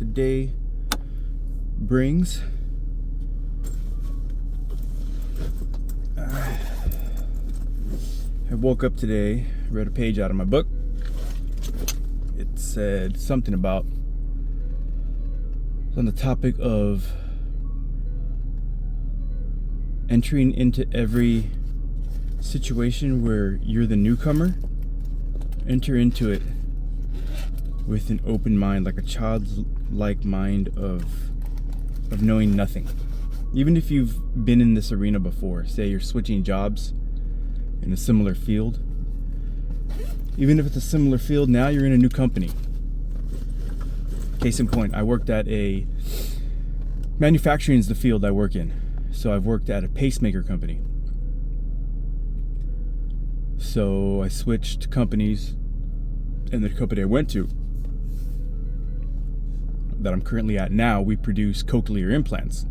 the day brings. I woke up today, read a page out of my book. It said something about, on the topic of entering into every situation where you're the newcomer. Enter into it with an open mind, like a childlike mind of knowing nothing. Even if you've been in this arena before, say you're switching jobs in a similar field. Even if it's a similar field, now you're in a new company. Case in point, I worked at manufacturing is the field I work in. So I've worked at a pacemaker company. So I switched companies, and the company I went to, that I'm currently at now, we produce cochlear implants.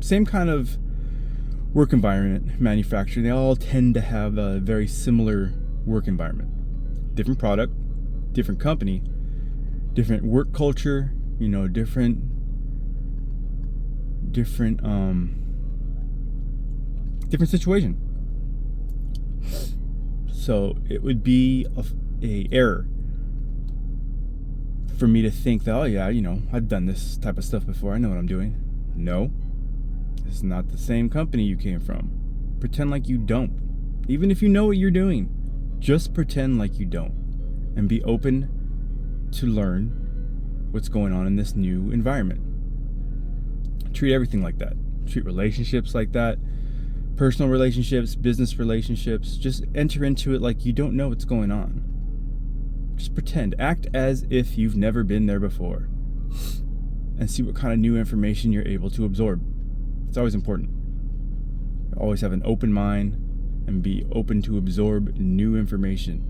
Same kind of work environment, manufacturing. They all tend to have a very similar work environment. Different product, different company, different work culture, different situation. So it would be a error for me to think that, I've done this type of stuff before. I know what I'm doing. No, it's not the same company you came from. Pretend like you don't. Even if you know what you're doing, just pretend like you don't, and be open to learn what's going on in this new environment. Treat everything like that. Treat relationships like that. Personal relationships, business relationships. Just enter into it like you don't know what's going on. Just pretend. Act as if you've never been there before. And see what kind of new information you're able to absorb. It's always important. Always have an open mind and be open to absorb new information.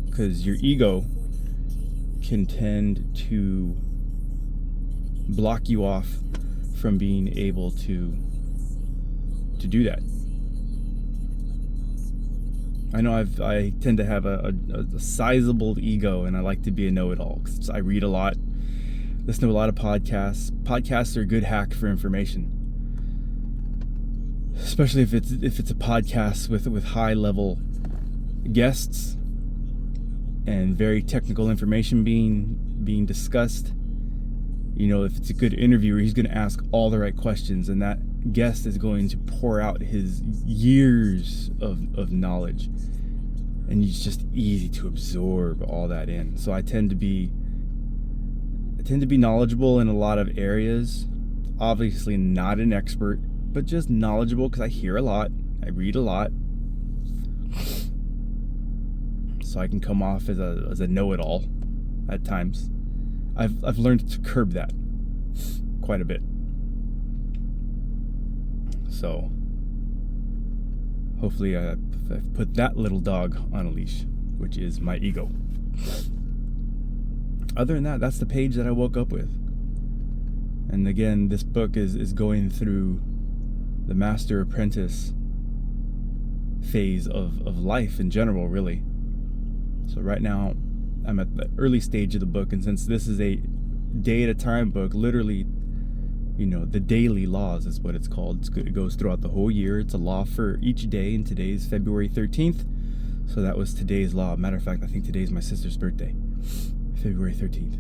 Because your ego can tend to block you off from being able to do that. I know I tend to have a sizable ego, and I like to be a know-it-all because I read a lot, listen to a lot of podcasts. Podcasts are a good hack for information, especially if it's a podcast with high-level guests and very technical information being discussed. If it's a good interviewer, he's going to ask all the right questions, and that guest is going to pour out his years of knowledge, and it's just easy to absorb all that in. So I tend to be knowledgeable in a lot of areas. Obviously not an expert, but just knowledgeable because I hear a lot, I read a lot, so I can come off as a know-it-all at times. I've learned to curb that quite a bit. So hopefully I've put that little dog on a leash, which is my ego. Other than that, that's the page that I woke up with. And again, this book is going through the master apprentice phase of life in general, really. So right now I'm at the early stage of the book, and since this is a day at a time book, literally, the daily laws is what it's called. It goes throughout the whole year. It's a law for each day, and today's February 13th. So that was today's law. Matter of fact, I think today's my sister's birthday. February 13th.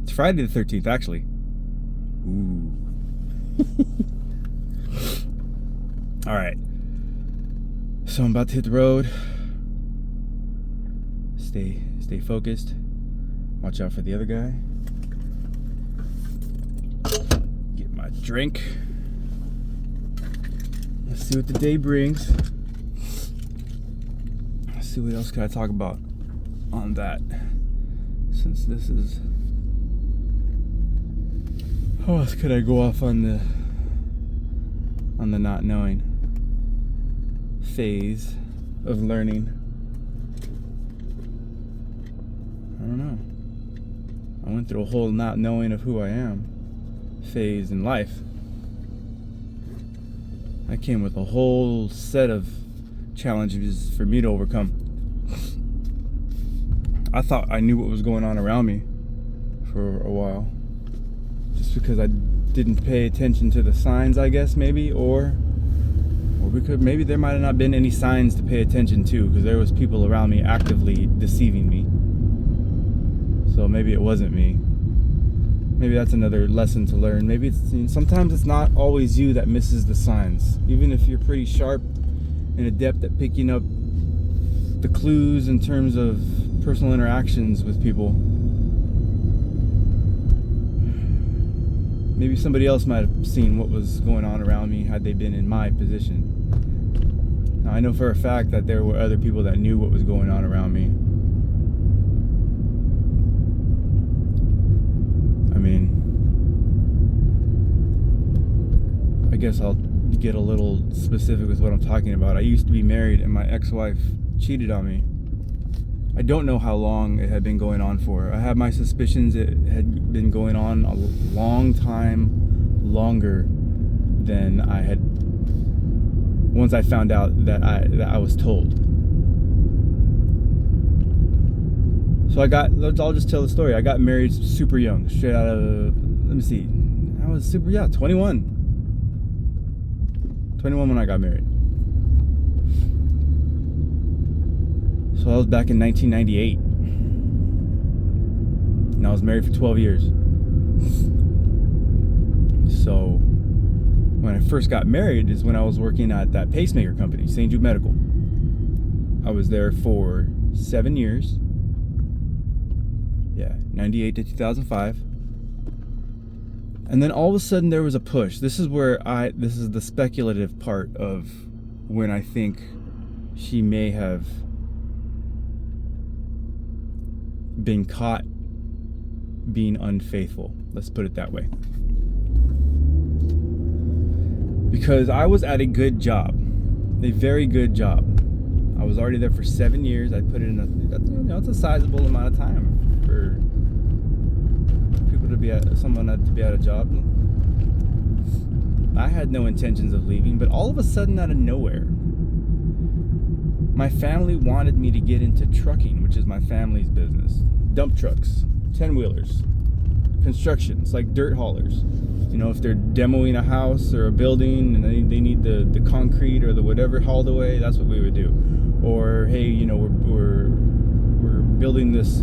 It's Friday the 13th, actually. Ooh. All right. So I'm about to hit the road. Stay focused. Watch out for the other guy. Get my drink. Let's see what the day brings. Let's see what else can I talk about on that. Since this is... How else could I go off on the not knowing phase of learning? I don't know. I went through a whole not knowing of who I am phase in life. I came with a whole set of challenges for me to overcome. I thought I knew what was going on around me for a while. just because I didn't pay attention to the signs, I guess, maybe, or maybe there might have not been any signs to pay attention to, because there was people around me actively deceiving me. So maybe it wasn't me. Maybe that's another lesson to learn. Maybe sometimes it's not always you that misses the signs, even if you're pretty sharp and adept at picking up the clues in terms of personal interactions with people. Maybe somebody else might have seen what was going on around me had they been in my position. Now, I know for a fact that there were other people that knew what was going on around me. I mean, I guess I'll get a little specific with what I'm talking about. I used to be married and my ex-wife cheated on me. I don't know how long it had been going on for. I have my suspicions it had been going on a long time, longer than I had, once I found out that I was told. So I'll just tell the story. I got married super young, straight out of, let me see, I was 21 when I got married. So I was back in 1998. And I was married for 12 years. So when I first got married is when I was working at that pacemaker company, St. Jude Medical. I was there for 7 years. Yeah, 98 to 2005. And then all of a sudden there was a push. This is the speculative part of when I think she may have been caught being unfaithful. Let's put it that way. Because I was at a good job, a very good job. I was already there for 7 years. I put it in it's a sizable amount of time for people to be someone to be at a job. I had no intentions of leaving, but all of a sudden, out of nowhere, my family wanted me to get into trucking, which is my family's business. Dump trucks, 10-wheelers, constructions, like dirt haulers. You know, if they're demoing a house or a building and they need the concrete or the whatever hauled away, that's what we would do. Or, hey, you know, we're building this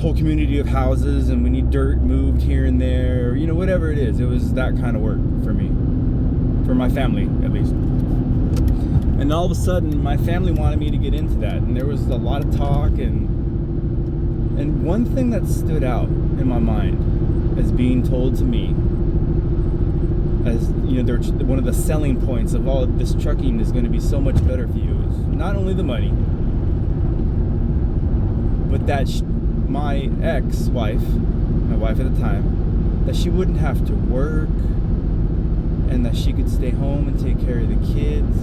whole community of houses and we need dirt moved here and there, you know, whatever it is. It was that kind of work for me, for my family at least. And all of a sudden, my family wanted me to get into that, and there was a lot of talk, and one thing that stood out in my mind as being told to me, as you know, one of the selling points of all of this trucking is going to be so much better for you is not only the money, but that my ex-wife, my wife at the time, that she wouldn't have to work, and that she could stay home and take care of the kids.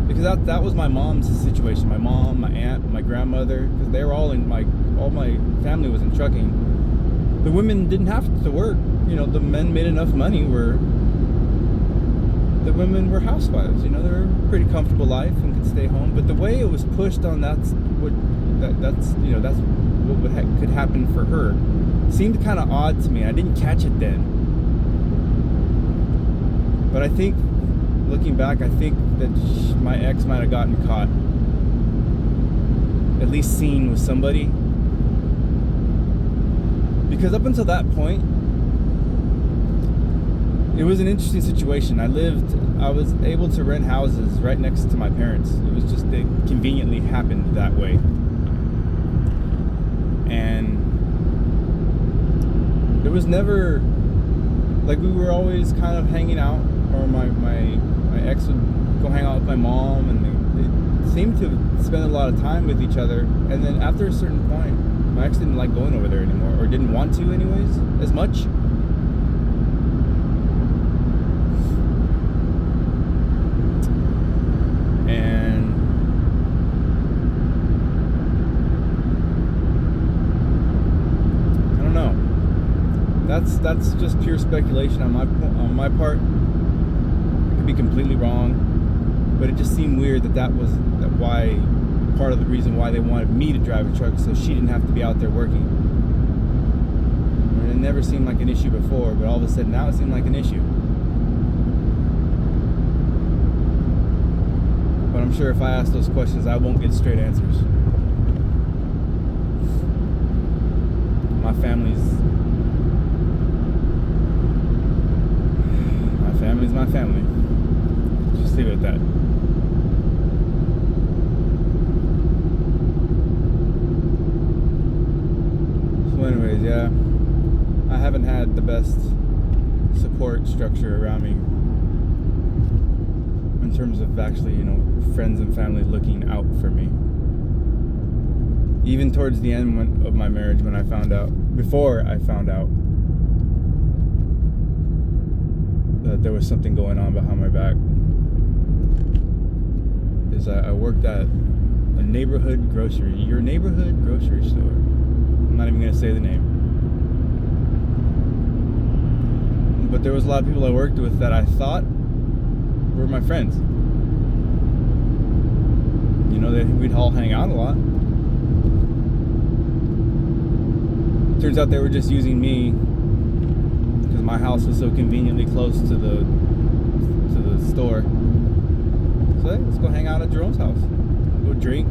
Because that was my mom's situation. My mom, my aunt, my grandmother, because they were all my family was in trucking. The women didn't have to work. You know, the men made enough money where the women were housewives. You know, they were a pretty comfortable life and could stay home. But the way it was pushed on that's what could happen for her seemed kind of odd to me. I didn't catch it then. But I think, looking back, I think that my ex might have gotten caught, at least seen with somebody. Because up until that point, it was an interesting situation. I was able to rent houses right next to my parents. It was just, it conveniently happened that way. And there was never, like, we were always kind of hanging out, or my ex would go hang out with my mom, and they seemed to spend a lot of time with each other. And then after a certain point, my ex didn't like going over there anymore, or didn't want to anyways, as much. And I don't know. That's just pure speculation on my part. I could be completely wrong, but it just seemed weird that was why, part of the reason why they wanted me to drive a truck, so she didn't have to be out there working. never seemed like an issue before, but all of a sudden now it seemed like an issue. But I'm sure if I ask those questions, I won't get straight answers. My family's my family. Just leave it at that. So anyways, yeah, I haven't had the best support structure around me in terms of actually, friends and family looking out for me. Even towards the end of my marriage, before I found out that there was something going on behind my back, is I worked at your neighborhood grocery store. I'm not even going to say the name. But there was a lot of people I worked with that I thought were my friends. We'd all hang out a lot. Turns out they were just using me because my house was so conveniently close to the store. So hey, let's go hang out at Jerome's house. Go drink.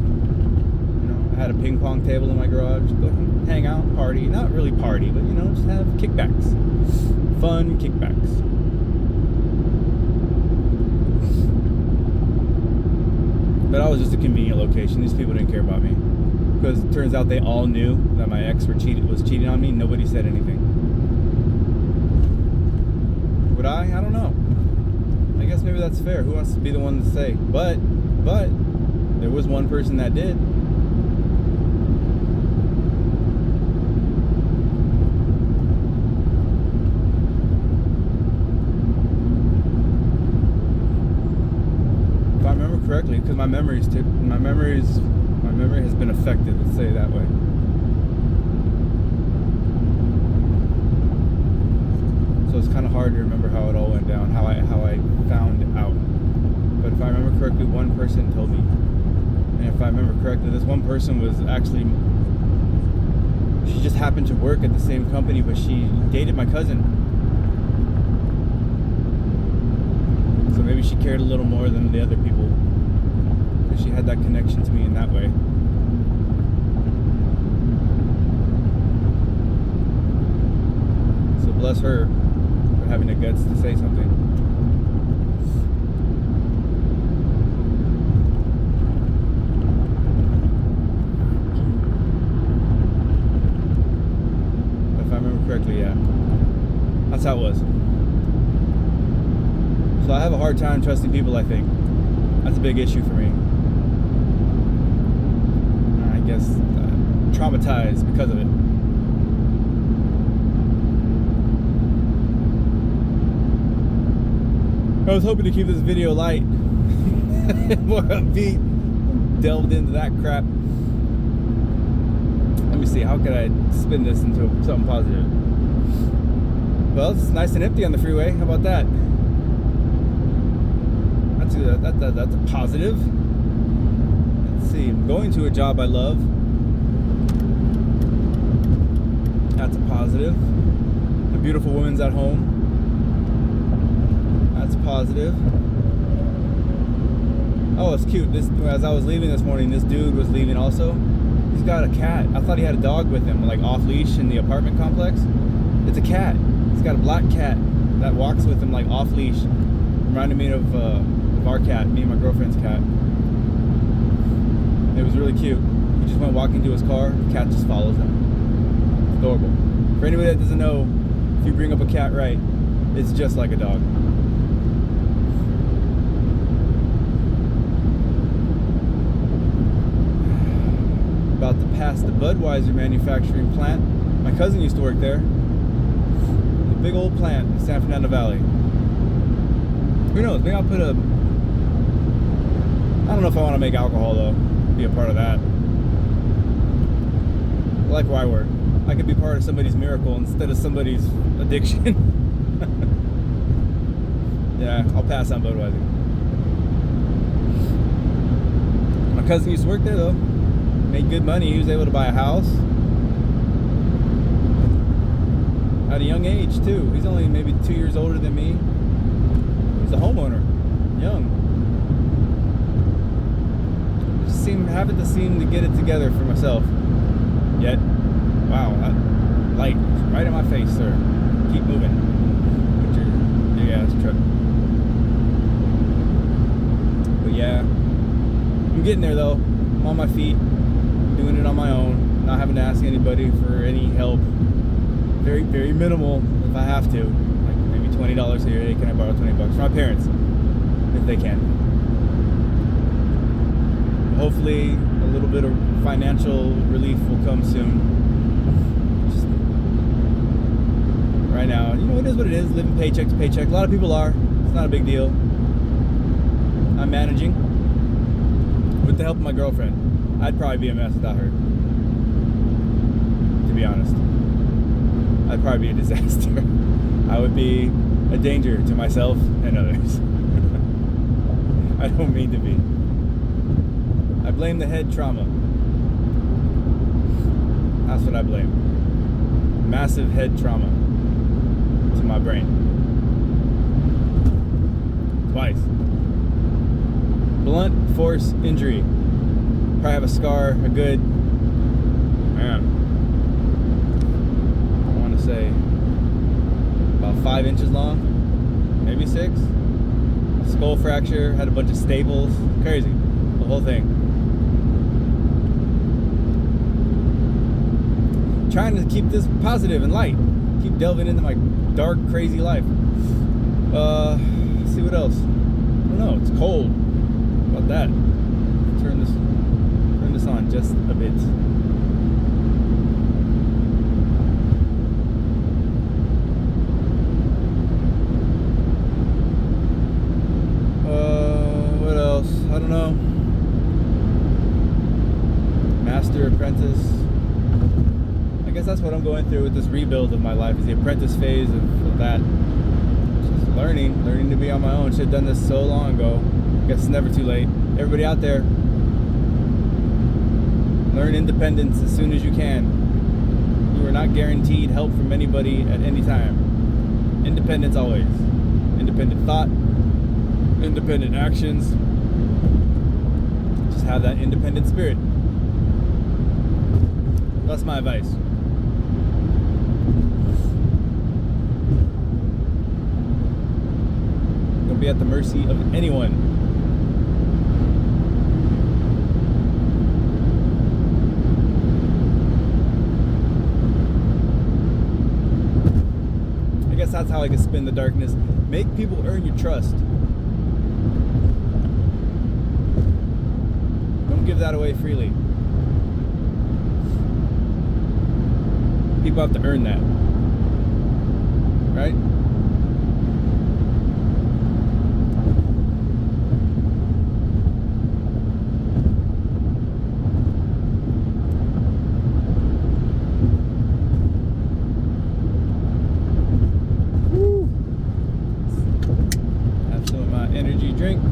I had a ping pong table in my garage. Go hang out, party. Not really party, but just have kickbacks. Fun kickbacks. But I was just a convenient location. These people didn't care about me. Because it turns out they all knew that my ex was cheating on me. Nobody said anything. Would I? I don't know. I guess maybe that's fair. Who wants to be the one to say? But there was one person that did. If I remember correctly, because my memory has been affected, let's say it that way. So it's kind of hard to remember how it all went down, how I found out. But if I remember correctly, one person told me. And if I remember correctly, this one person was actually, she just happened to work at the same company, but she dated my cousin. So maybe she cared a little more than the other people, because she had that connection to me in that way. So bless her for having the guts to say something. If I remember correctly, yeah. That's how it was. So I have a hard time trusting people, I think. That's a big issue for me. I guess traumatized because of it. I was hoping to keep this video light, more upbeat, delved into that crap. Let me see, how could I spin this into something positive? Well, it's nice and empty on the freeway. How about that? That's a positive. Let's see, I'm going to a job I love. That's a positive. A beautiful woman's at home. That's positive. Oh, it's cute. As I was leaving this morning, this dude was leaving also. He's got a cat. I thought he had a dog with him, like off leash in the apartment complex. It's a cat. He's got a black cat that walks with him like off leash. Reminded me of our cat, me and my girlfriend's cat. It was really cute. He just went walking to his car. The cat just follows him. It's adorable. For anybody that doesn't know, if you bring up a cat right, it's just like a dog. About to pass the Budweiser manufacturing plant. My cousin used to work there. A big old plant in San Fernando Valley. Who knows? Maybe I'll put a... I don't know if I want to make alcohol though. Be a part of that. I like where I work. I could be part of somebody's miracle instead of somebody's addiction. Yeah, I'll pass on Budweiser. My cousin used to work there though. Made good money. He was able to buy a house. at a young age too. He's only maybe 2 years older than me. He's a homeowner, young. Just having to seem to get it together for myself. Yet, wow, that light is right in my face, sir. Keep moving with your big ass truck. But yeah, I'm getting there though. I'm on my feet, doing it on my own, not having to ask anybody for any help. Very, very minimal if I have to. Like maybe $20 here. Hey, can I borrow $20 from my parents? If they can. Hopefully a little bit of financial relief will come soon. Just right now, you know, it is what it is, living paycheck to paycheck. A lot of people are. It's not a big deal. I'm managing with the help of my girlfriend. I'd probably be a mess without her, to be honest. I'd probably be a disaster. I would be a danger to myself and others. I don't mean to be. I blame the head trauma. That's what I blame. Massive head trauma to my brain. Twice. Blunt force injury. Probably have a scar, a good, man, I want to say about 5 inches long, maybe 6. Skull fracture, had a bunch of staples, crazy, the whole thing. Trying to keep this positive and light, keep delving into my dark, crazy life. See what else? I don't know, it's cold. How about that? Turn this on just a bit. What else? I don't know. Master apprentice. I guess that's what I'm going through with this rebuild of my life, is the apprentice phase of that. Just learning to be on my own. Should have done this so long ago. I guess it's never too late. Everybody out there, learn independence as soon as you can. You are not guaranteed help from anybody at any time. Independence always. Independent thought, independent actions. Just have that independent spirit. That's my advice. Don't be at the mercy of anyone. That's how I can spin the darkness. Make people earn your trust. Don't give that away freely. People have to earn that. Right? Energy drink.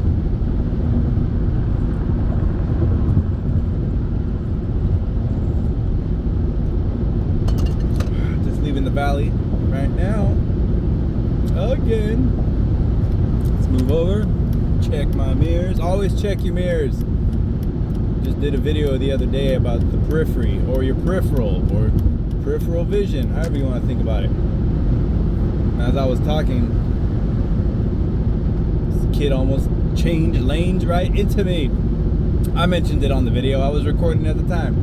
Just leaving the valley right now. Again. Let's move over. Check my mirrors. Always check your mirrors. Just did a video the other day about the periphery, or your peripheral, or peripheral vision, however you want to think about it. As I was talking, kid almost changed lanes right into me. I mentioned it on the video I was recording at the time.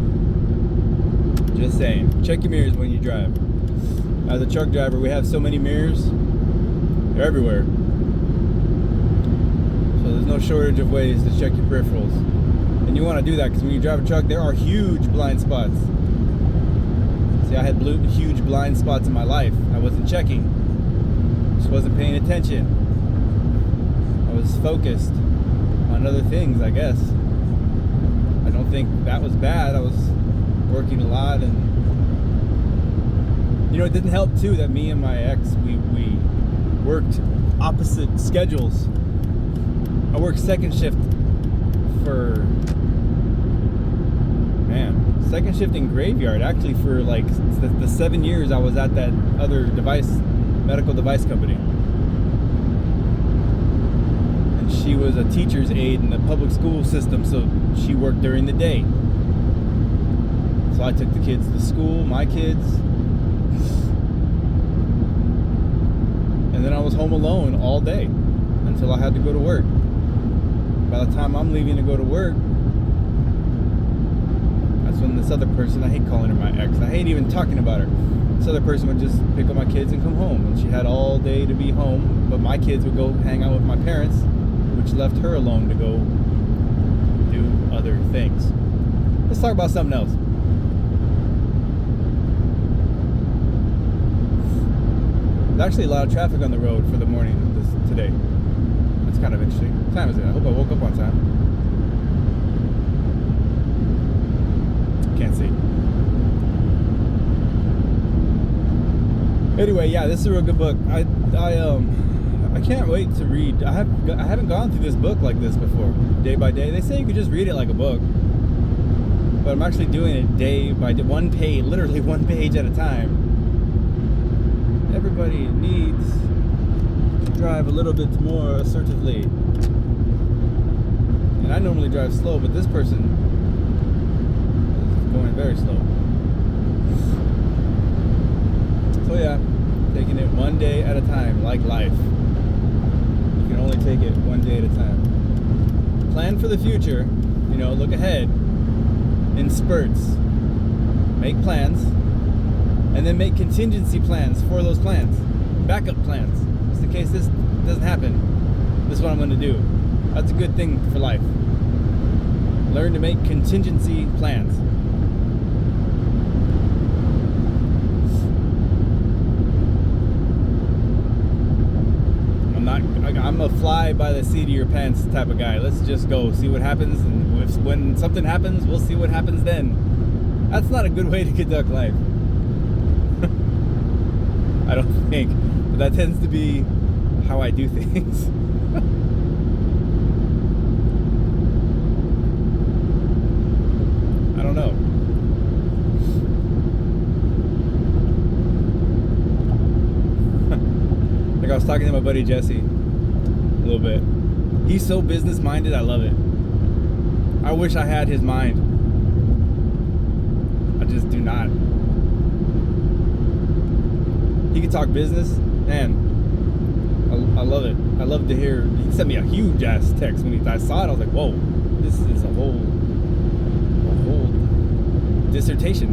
Just saying, check your mirrors when you drive. As a truck driver, we have so many mirrors. They're everywhere. So there's no shortage of ways to check your peripherals. And you want to do that because when you drive a truck, there are huge blind spots. See, I had huge blind spots in my life. I wasn't checking. Just wasn't paying attention. Was focused on other things, I guess. I don't think that was bad. I was working a lot, and you know, it didn't help too that me and my ex, we worked opposite schedules. I worked second shift for man, second shift in graveyard, actually, for like the 7 years I was at that other medical device company. And she was a teacher's aide in the public school system, so she worked during the day. So I took the kids to school, my kids. And then I was home alone all day until I had to go to work. By the time I'm leaving to go to work, that's when this other person, I hate calling her my ex, I hate even talking about her. This other person would just pick up my kids and come home. And she had all day to be home, but my kids would go hang out with my parents, which left her alone to go do other things. Let's talk about something else. There's actually a lot of traffic on the road for the morning today. That's kind of interesting. What time is it? I hope I woke up on time. Can't see. Anyway, yeah, this is a real good book. I can't wait to read. I haven't gone through this book like this before, day by day. They say you could just read it like a book, but I'm actually doing it day by day, literally one page at a time. Everybody needs to drive a little bit more assertively. And I normally drive slow, but this person is going very slow. So yeah, taking it one day at a time, like life. You can only take it one day at a time. Plan for the future, look ahead in spurts. Make plans. And then make contingency plans for those plans. Backup plans. Just in case this doesn't happen. This is what I'm going to do. That's a good thing for life. Learn to make contingency plans. I'm a fly by the seat of your pants type of guy. Let's just go see what happens. And when something happens, we'll see what happens then. That's not a good way to conduct life. I don't think, but that tends to be how I do things. I don't know. Like I was talking to my buddy Jesse a little bit. He's so business minded, I love it. I wish I had his mind. I just do not. He can talk business, man. I love it. I love to hear. He sent me a huge ass text when I saw it. I was like, "Whoa, this is a whole dissertation."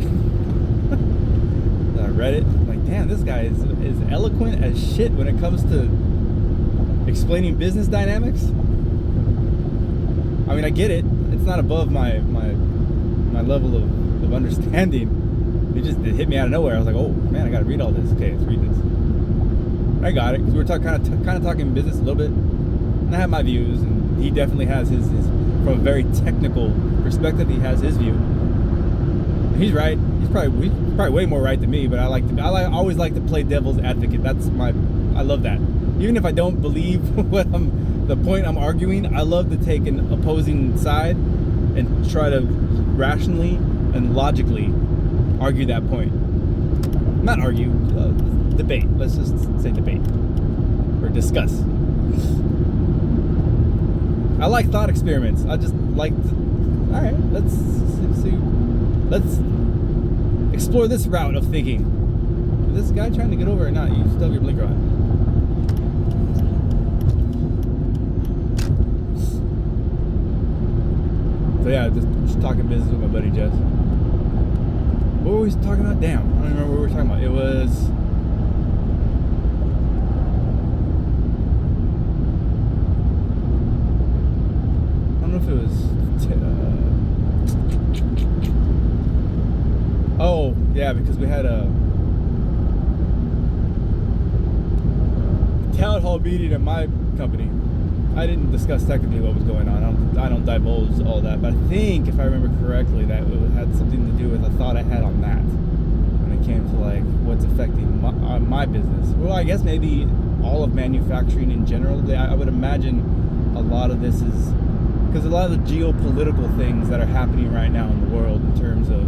I read it. I'm like, damn, this guy is eloquent as shit when it comes to explaining business dynamics. I mean, I get it. It's not above my level of understanding. It hit me out of nowhere. I was like, oh man, I gotta read all this. Okay, let's read this. I got it, because we're kind of talking business a little bit, and I have my views, and he definitely has his from a very technical perspective. He has his view. And he's right. He's probably way more right than me. But I always like to play devil's advocate. I love that. Even if I don't believe the point I'm arguing, I love to take an opposing side and try to rationally and logically argue that point. Not argue, debate. Let's just say debate. Or discuss. I like thought experiments. I just like to, alright, let's see. Let's explore this route of thinking. Is this guy trying to get over or not? You still have your blinker on. So yeah, just talking business with my buddy Jess. What were we talking about? Damn, I don't remember what we were talking about. It was... I don't know if it was... Oh, yeah, because we had a town hall meeting at my company. I didn't discuss technically what was going on. I don't divulge all that, but I think, if I remember correctly, that it had something to do with a thought I had on that when it came to like what's affecting my business. Well, I guess maybe all of manufacturing in general. I would imagine a lot of this is Because a lot of the geopolitical things that are happening right now in the world in terms of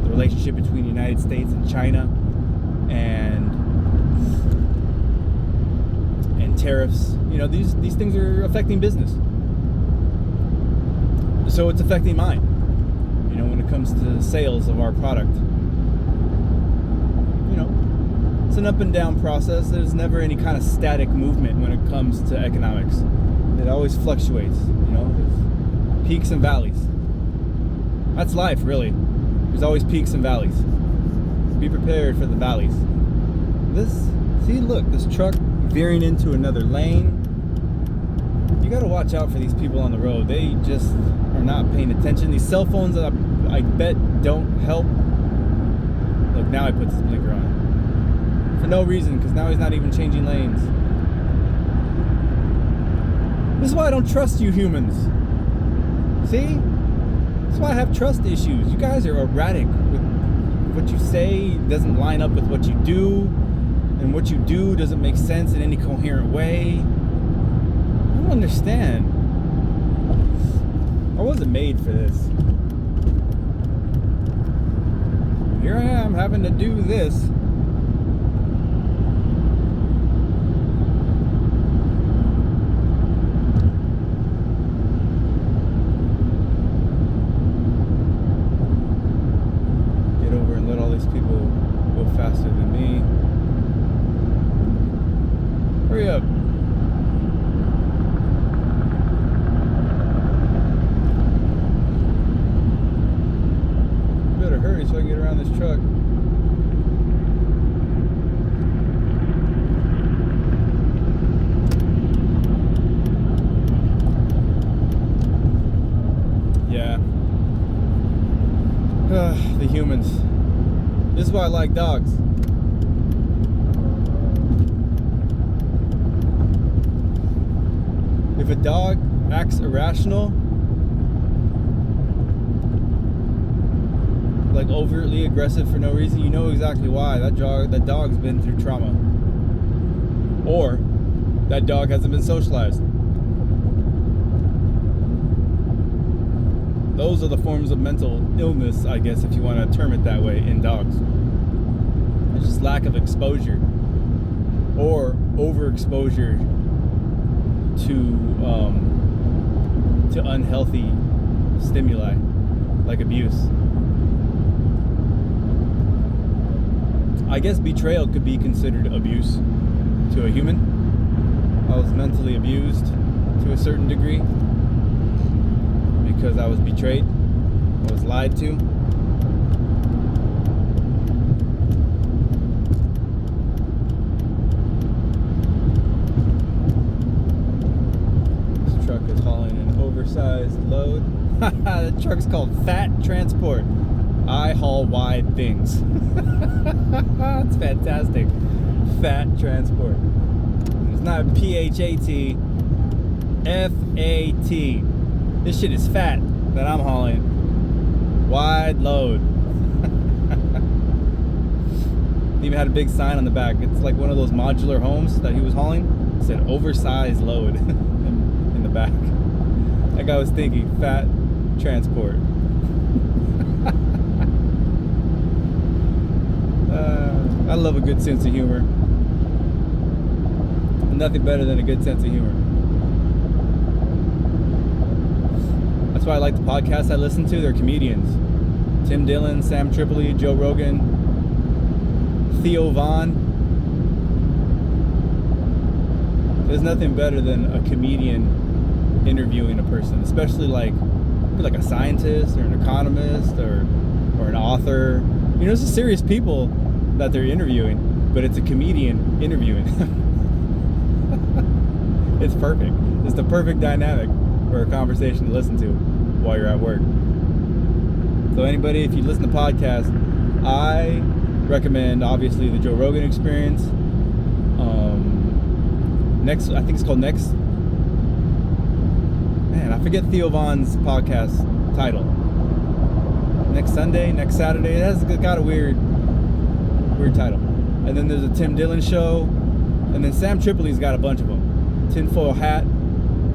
the relationship between the United States and China and tariffs, these things are affecting business. So it's affecting mine, when it comes to sales of our product. It's an up and down process. There's never any kind of static movement when it comes to economics. It always fluctuates, there's peaks and valleys. That's life, really. There's always peaks and valleys. Be prepared for the valleys. This truck veering into another lane. You gotta watch out for these people on the road. They just are not paying attention. These cell phones that I bet don't help. Look, now I put this blinker on. For no reason, because now he's not even changing lanes. This is why I don't trust you humans. See? That's why I have trust issues. You guys are erratic. What you say doesn't line up with what you do, and what you do doesn't make sense in any coherent way. I don't understand. I wasn't made for this. Here I am having to do this. People go faster than me. Hurry up. Better hurry so I can get around this truck. Yeah. The humans. This is why I like dogs. If a dog acts irrational, like overtly aggressive for no reason, you know exactly why. That dog's been through trauma. Or that dog hasn't been socialized. Those are the forms of mental illness, I guess, if you want to term it that way, in dogs. It's just lack of exposure or overexposure to unhealthy stimuli, like abuse. I guess betrayal could be considered abuse to a human. I was mentally abused to a certain degree because I was betrayed, I was lied to. This truck is hauling an oversized load. The truck's called Fat Transport. I haul wide things. It's fantastic. Fat Transport. It's not P-H-A-T, F-A-T. This shit is fat that I'm hauling. Wide load. Even had a big sign on the back. It's like one of those modular homes that he was hauling. It said oversized load in the back. That guy was thinking Fat Transport. I love a good sense of humor. Nothing better than a good sense of humor. That's why I like the podcasts I listen to. They're comedians. Tim Dillon, Sam Tripoli, Joe Rogan, Theo Vaughn. There's nothing better than a comedian interviewing a person, especially like a scientist or an economist or an author. You know, it's just serious people that they're interviewing, but it's a comedian interviewing. It's perfect. It's the perfect dynamic for a conversation to listen to while you're at work. So anybody, if you listen to podcasts, I recommend obviously the Joe Rogan Experience. Next, I think it's called Next. Man, I forget Theo Vaughn's podcast title. Next Sunday, next Saturday. It has got a weird title. And then there's a Tim Dillon show, and then Sam Tripoli's got a bunch of them. Tinfoil Hat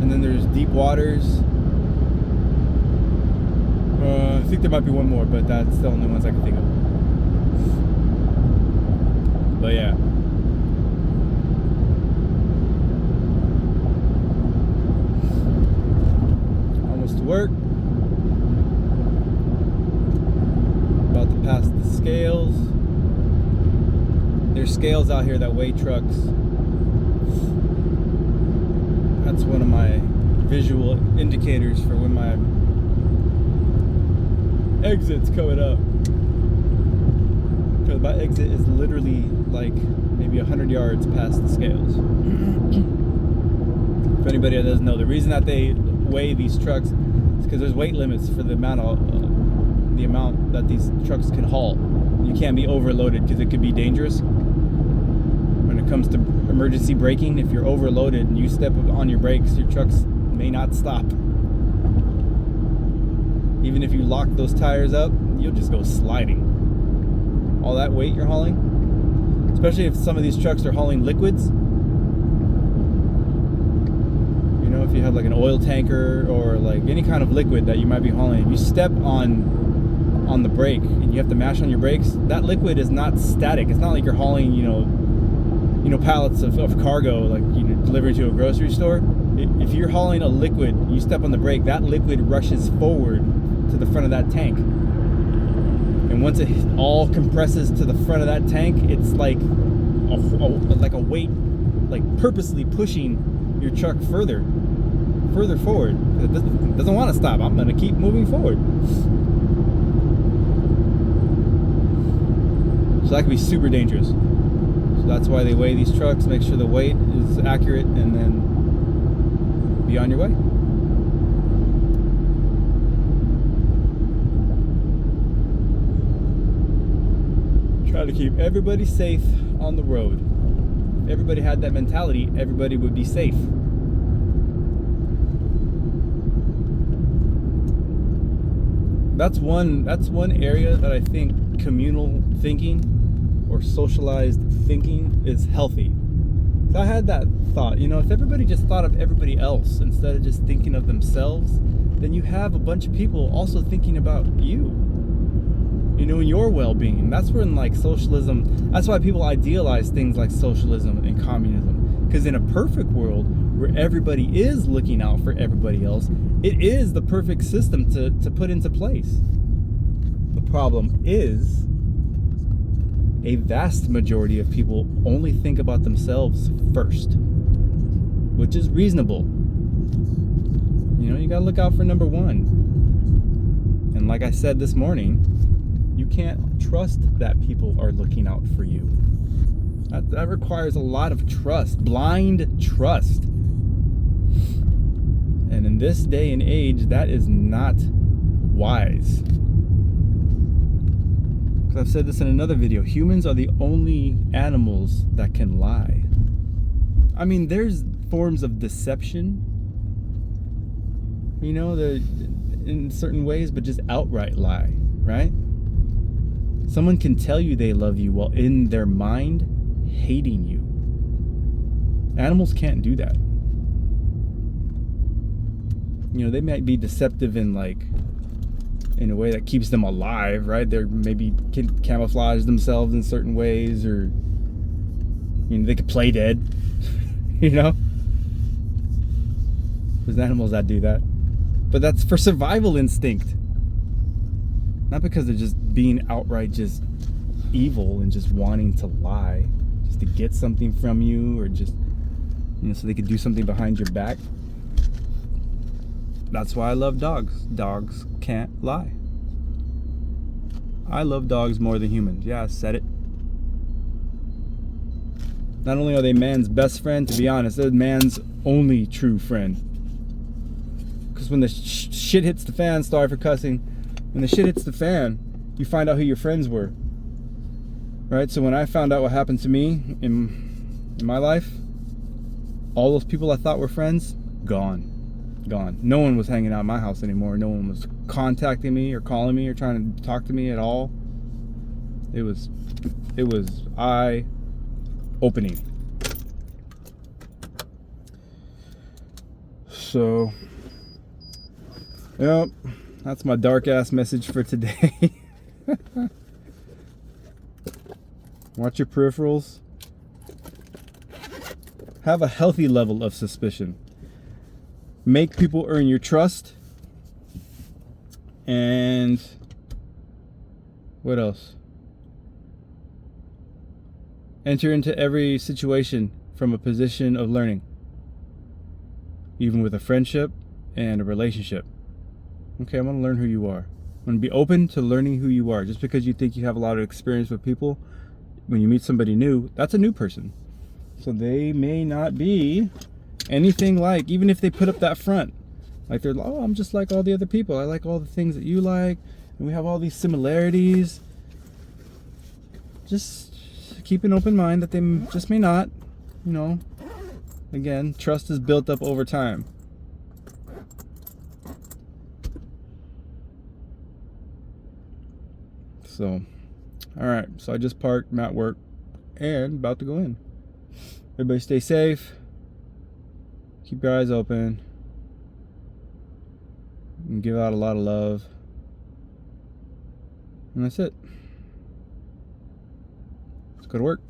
And then there's Deep Waters. I think there might be one more, but that's the only ones I can think of. But yeah. Almost to work. About to pass the scales. There's scales out here that weigh trucks. That's one of my visual indicators for when my exit's coming up. Because my exit is literally like maybe 100 yards past the scales. For anybody that doesn't know, the reason that they weigh these trucks is because there's weight limits for the amount that these trucks can haul. You can't be overloaded because it could be dangerous. When it comes to emergency braking, if you're overloaded and you step on your brakes, your trucks may not stop. Even if you lock those tires up, you'll just go sliding. All that weight you're hauling, especially if some of these trucks are hauling liquids. You know, if you have like an oil tanker or like any kind of liquid that you might be hauling, if you step on the brake and you have to mash on your brakes, that liquid is not static. It's not like you're hauling, you know, pallets of cargo like delivering to a grocery store. If you're hauling a liquid, you step on the brake, that liquid rushes forward to the front of that tank. And once it all compresses to the front of that tank, it's like a weight, like purposely pushing your truck further forward. It doesn't want to stop. I'm going to keep moving forward. So that can be super dangerous. So that's why they weigh these trucks, make sure the weight is accurate, and then be on your way. Try to keep everybody safe on the road. If everybody had that mentality, everybody would be safe. That's one area that I think communal thinking or socialized thinking is healthy. So I had that thought, if everybody just thought of everybody else instead of just thinking of themselves, then you have a bunch of people also thinking about you, and your well-being. That's when like socialism, that's why people idealize things like socialism and communism. Because in a perfect world where everybody is looking out for everybody else, it is the perfect system to put into place. The problem is a vast majority of people only think about themselves first, which is reasonable. You gotta look out for number one. And like I said this morning, you can't trust that people are looking out for you. That requires a lot of trust, blind trust. And in this day and age, that is not wise. I've said this in another video. Humans are the only animals that can lie. I mean, there's forms of deception, in certain ways, but just outright lie, right? Someone can tell you they love you while in their mind hating you. Animals can't do that. They might be deceptive in a way that keeps them alive, right? They're maybe can camouflage themselves in certain ways, or they could play dead. There's animals that do that, but that's for survival instinct, not because they're just being outright just evil and just wanting to lie just to get something from you, or just so they could do something behind your back. That's why I love dogs. Dogs can't lie. I love dogs more than humans. Yeah, I said it. Not only are they man's best friend, to be honest, they're man's only true friend. Because when the shit hits the fan, sorry for cussing, when the shit hits the fan, you find out who your friends were. Right? So when I found out what happened to me in my life, all those people I thought were friends, gone. No one was hanging out at my house anymore. No one was contacting me or calling me or trying to talk to me at all. It was eye-opening. So, yep, that's my dark ass message for today. Watch your peripherals. Have a healthy level of suspicion. Make people earn your trust. And what else? Enter into every situation from a position of learning, even with a friendship and a relationship. Okay, I'm going to learn who you are. I'm going to be open to learning who you are. Just because you think you have a lot of experience with people, when you meet somebody new, that's a new person. So they may not be anything like, even if they put up that front, like they're, oh, I'm just like all the other people. I like all the things that you like, and we have all these similarities. Just keep an open mind that they just may not, you know. Again, trust is built up over time. So, all right. So I just parked, I'm at work, and about to go in. Everybody stay safe. Keep your eyes open. And give out a lot of love. And that's it. Let's go to work.